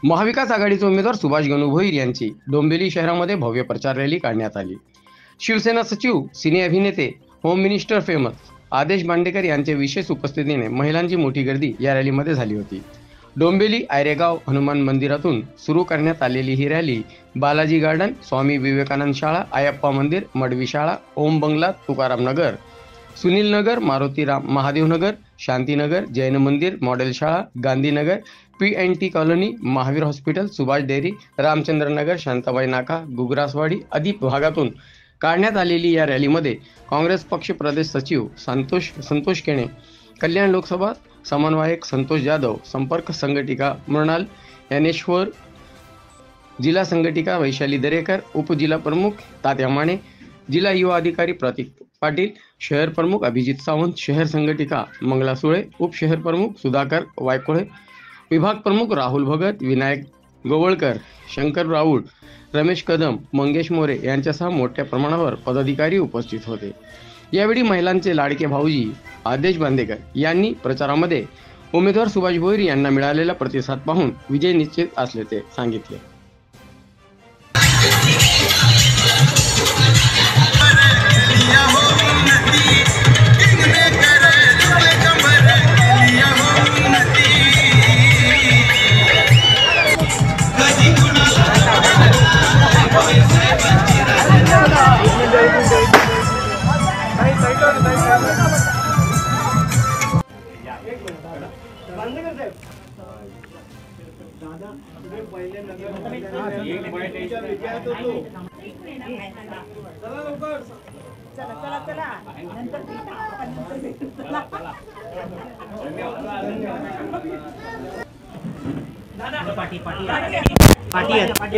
महाविकास आघाडीचे उमेदवार सुभाष गणू भोईर यांची डोंबिवली शहरामध्ये भव्य प्रचार रॅली काढण्यात आली। शिवसेना सचिव, सिने अभिनेते, होम मिनिस्टर फेमस आदेश बांदेकर यांच्या विशेष उपस्थितीने महिलांची मोठी गर्दी या रॅलीमध्ये झाली होती। डोंबिवली आयरेगाव हनुमान मंदिरातून सुरू करण्यात आलेली ही रॅली बालाजी गार्डन, स्वामी विवेकानंद शाळा, आयप्पा मंदिर, मडवी शाळा, ओम बंगला, तुकाराम नगर, सुनील नगर, मारुती महादेव नगर, शांतीनगर, जैन मंदिर, मॉडेल शाळा, Gandhinagar, PNT colony, Mahavir hospital, Subhash dairy, Ramchandra Nagar, Shantabai Naka, Gugraswadi आदी भागातून काढण्यात आलेली या रॅलीमध्ये काँग्रेस पक्ष प्रदेश सचिव संतोष केणे, कल्याण लोकसभा समन्वयक संतोष जाधव, संपर्क संघटिका मृणाल ज्ञानेश्वर, जिल्हा संघटिका वैशाली दरेकर, उपजिल्हा प्रमुख तात्या माने, जिल्हा युवा अधिकारी प्रतीक पाटील, शहर प्रमुख अभिजित सावंत, शहर संघटिका मंगला सुळे, उपशहर प्रमुख सुधाकर वायकोळे, विभाग प्रमुख राहुल भगत, विनायक गोवळकर, शंकर राऊळ, रमेश कदम, मंगेश मोरे यांच्यासह मोठ्या प्रमाणावर पदाधिकारी उपस्थित होते। यावेळी महिलांचे लाडके भाऊजी आदेश बांदेकर यांनी प्रचारामध्ये उमेदवार सुभाष भोईर यांना मिळालेला प्रतिसाद पाहून विजय निश्चित असल्याचे सांगितले।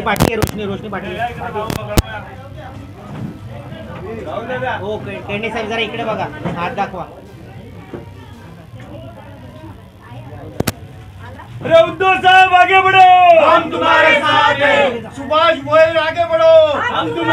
पाटी रोशनी पाटी हो केंडे साहेब जरा इकडे बघा, हात दाखवा। अरे उद्धव साहब आगे बढ़ो, हम तुम्हारे साथ हैं। सुभाष भोईर आगे बढ़ो, हम तुम्हारे